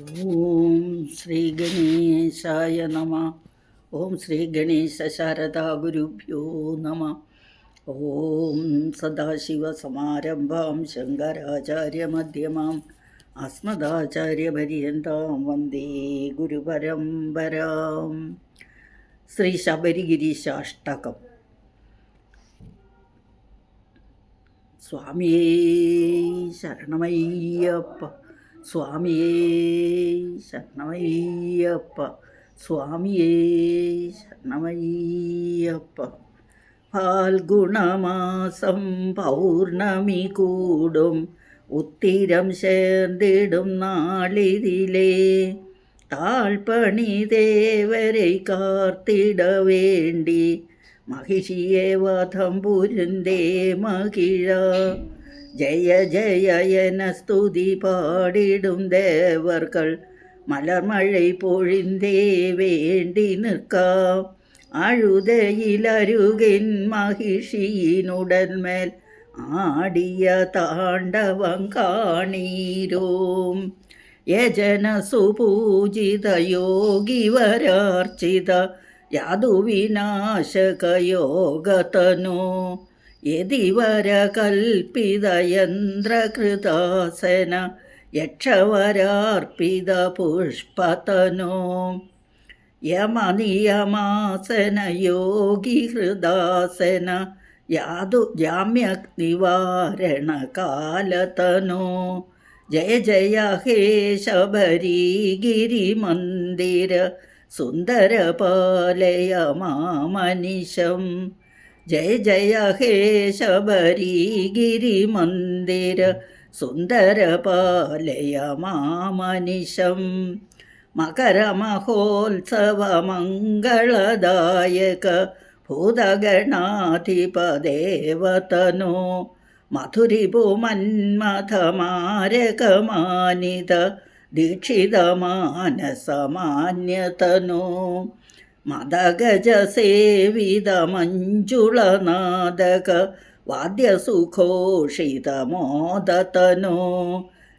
ഓം ശ്രീ ഗണേശായ നമ. ഓം ശ്രീ ഗണേശ ശാരദാ ഗുരുഭ്യോ നമ. ഓം സദാശിവസമാരംഭാം ശങ്കരാചാര്യമധ്യമാം അസ്മദാചാര്യപര്യന്താം വന്ദേ ഗുരുപരമ്പരാം. ശ്രീ ശബരിഗിരീശാഷ്ടകം. സ്വാമിയേ ശരണമയ്യപ്പ, സ്വാമിയേ ശരണമയ്യപ്പ, സ്വാമിയേ ശരണമയ്യപ്പ. ഫാൽഗുണമാസം പൗർണമി കൂടും ഉത്തിരം ചേർന്നിടും നാളിതിലേ താഴ്പണി ദേവരെ കാർത്തിട വേണ്ടി മഹിഷിയെ വധം പുരുന്തേ മഹിഴ. ജയ ജയ എന സ്തുതി പാടിടും ദേവർകൾ മലർമഴை പൊഴിന്തേ വേണ്ടി നിൽക്കാം. അഴുതയിലരുകിൻ മഹിഷിയിനുടന്മേൽ ആടിയ താണ്ഡവം കാണീരോം. യജന സുപൂജിത യോഗിവരാർച്ചിത യാതുവിനാശകയോഗതനോ യതിവര കൽപ്പിത യന്ത്രകൃതാസന യക്ഷവരാർപ്പിത പുഷ്പതനോ. യമനിയമാസന യോഗി ഹൃദാസന യാതു ജാമ്യ നിവാരണ കാലതനോ. ജയ ജയ ഹേ ശബരി ഗിരിമന്ദിര സുന്ദരപാലയ മാമനിശം. ജയ ജയ ഹേ ശബരി ഗിരിമന്ദിര സുന്ദരപാലയ മാമനിശം. മകരമഹോത്സവ മംഗളദായക ഭൂതഗണാധിപദേവതനോ. മധുരിപുമന്മഥമാരകമാനിത ദീക്ഷിതമാനസമാന്യതനോ. മദഗജസേവിതമഞ്ജുളനാദക വാദ്യസുഘോഷിതമോദതനോ.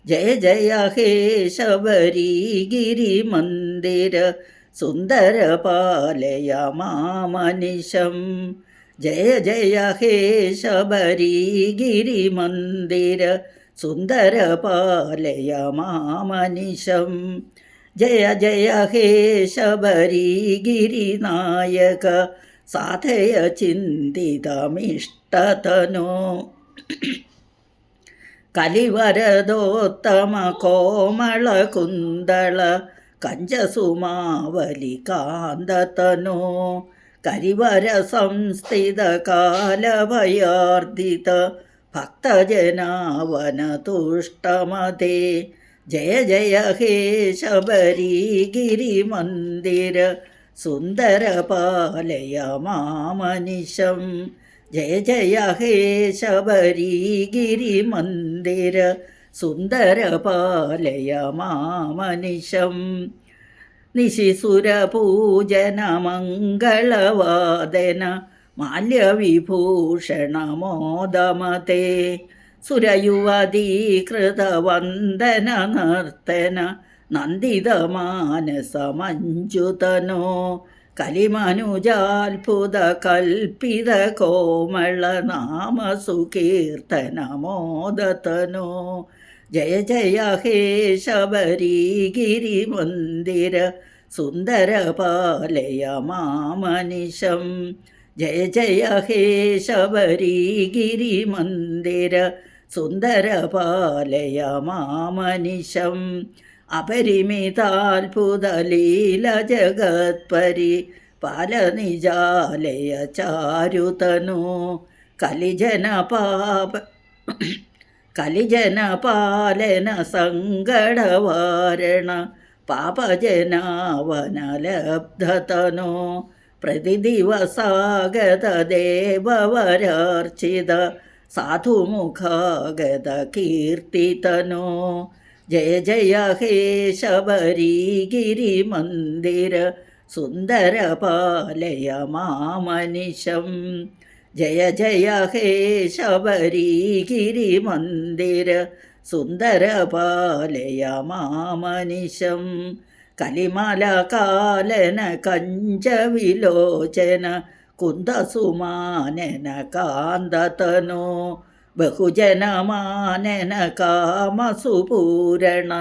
ജയ ജയ ഹേ ശബരി ഗിരിമന്ദിര സുന്ദരപാലയ മാമനിശം. ജയ ജയ ഹേ ശബരി ഗിരിമന്ദിര സുന്ദരപാലയ മാമനിശം. ജയ ജയ ഹേ ശബരി ഗിരിനായക സാധയ ചിന്തിതമിഷ്ടതനോ. കലിവരദോത്തമ കോമള കുന്തള കഞ്ചസുമാവലി കാന്തതനോ. കരിവര സംസ്ഥിത കാലഭയാർദിത ഭക്തജനാവന തുഷ്ടമതേ. ജയ ജയ ഹേ ശബരി ഗിരിമന്ദിര സുന്ദരപാലയ മാമനിശം. ജയ ജയ ഹേ ശബരി ഗിരിമന്ദിര സുന്ദരപാലയ മാമനിശം. നിശിസുരപൂജന മംഗളവാദന മാല്യവിഭൂഷണമോദമതേ. സുരയുവതീകൃതവന്ദന നർത്തന നന്ദിതമാനസമഞ്ജുതനോ. കലിമനുജാത്ഭുത കൽപ്പിത കോമള നാമസുകീർത്തനമോദതനോ. ജയ ജയ ഹേ ശബരി ഗിരിമന്ദിര സുന്ദരപാലയ മാമനിശം. ജയ ജയ ഹേ ശബരി ഗിരിമന്ദിര സുന്ദരപാലയ മാമനിശം. അപരിമിതാത്ഭുതലീല ജഗത്പരി പാലനിജാലയ ചാരുതനോ. കലിജന സങ്കടവാരണ പാപജനാവനലബ്ധതനോ. പ്രതിദിവസാഗത ദേവവരാർച്ചിത സാധുമുഖാഗത കീർത്തിതനോ. ജയ ജയ ഹേ ശബരി ഗിരിമന്ദിര സുന്ദരപാലയ മാമനിശം. ജയ ജയ ഹേ ശബരി ഗിരിമന്ദിര സുന്ദരപാലയ മാമനിശം കലിമലകാലന കഞ്ചവിലോചന കുന്ദസുമാനന കാന്തതനോ ബഹുജനമാനന കാമസുപൂരണ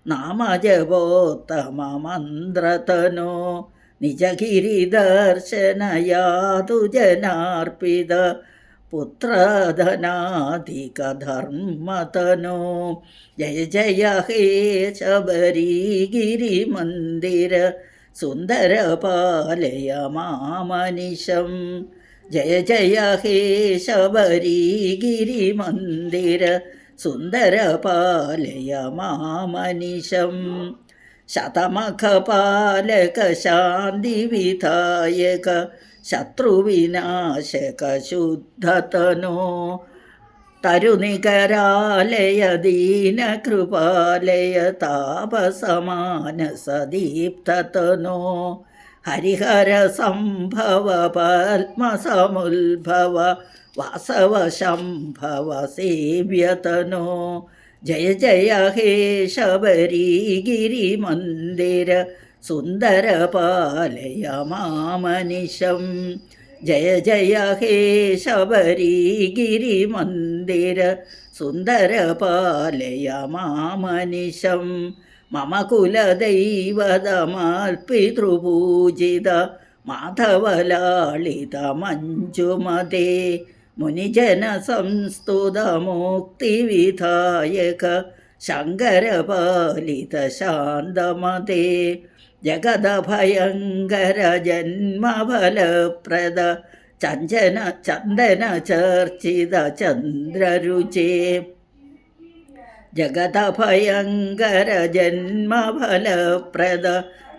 നാമജപോത്തമ മന്ത്രതനോ നിജഗിരിദർശനയാതു ജനാർപ്പിത പുത്രധനാധികധർമ്മതനോ ജയ ജയ ഹേ ശബരിഗിരിമന്ദിര സുന്ദരപാലയ മാമനിശം ജയ ജയ ഹേ ശബരിഗിരിമന്ദിര സുന്ദരപാലയ മാമനിശം ശതമഖപാലക ശാന്തിവിധായക ശത്രുവിനാശക ശുദ്ധതനോ തരുനികരാലയ ദീനകൃപാലയ താപസമാനസദീപ്തതനോ ഹരിഹര സംഭവ പത്മസമുദ്ഭവ വാസവ ശംഭവ സേവ്യതനോ ജയ ജയ ഹേ ശബരിഗിരിമന്ദിര സുന്ദരപാലയ മാമനിശം ജയ ജയ ഹേ ശബരിഗിരിമന്ദിര സുന്ദരപാലയ മാമനിശം മമ കുലദൈവതമാൽപിതൃപൂജിത മാധവലാളിത മഞ്ജുമതേ മുനിജന സംസ്തുതമുക്തിവിധായക ശങ്കരപാലിത ശാന്തമതേ ജഗദഭയങ്കര ജന്മഫലപ്രദ ചഞ്ചന ചന്ദന ചർച്ചിത ചന്ദ്രരുചേ ജഗദഭയങ്കര ജന്മഫലപ്രദ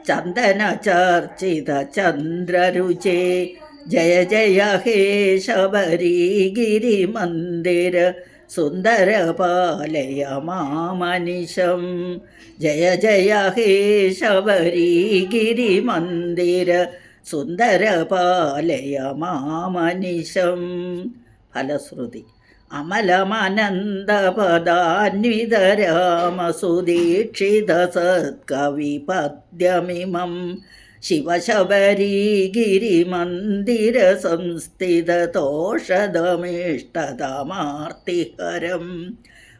ചന്ദന ചർച്ചിത ചന്ദ്രരുചേ ജയ ജയ ഹേ ശബരിഗിരിമന്ദിര സുന്ദരപാലയ മാമനിശം ജയ ജയ ഹേ ശബരിഗിരിമന്ദിര സുന്ദരപാലയ മാമനിശം. ഫലശ്രുതി അമലമനന്തപദാന്വിതരാമസുദീക്ഷിത സത്കവിപദ്യമിമം ശിവശബരിഗിരിമന്ദിര സംസ്ഥിതതോഷധമിഷ്ടതമാർത്തിഹരം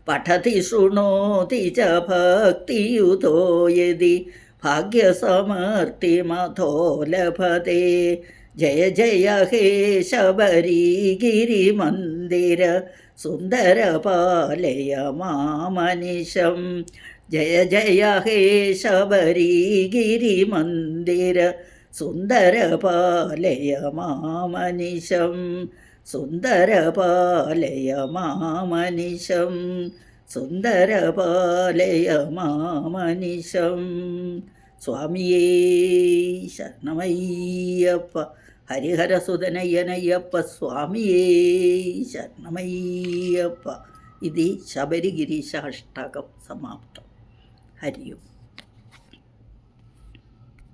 പഠതി ശൃണോതി ച ഭക്തിയുതോ യദി ഭാഗ്യസമർത്തിമഥോ ലഭതേ. ജയ ജയ ഹേ ശബരിഗിരിമന്ദിര സുന്ദരപാലയ മാമനിശം ജയ ജയ ഹേ ശബരിഗിരിമന്ദിര സുന്ദരപാലയ മാമനിശം സുന്ദരപാലയ മാമനിശം സുന്ദരപാലയ മാമനിശം. സ്വാമിയേ ശരണമയ്യപ്പ. ഹരിഹരസുതനയ്യനയ്യപ്പ സ്വാമിയേ ശരണമയ്യപ്പ. ഇതി ശബരിഗിരീശാഷ്ടകം സമാപ്തം. ഹരി ഓം.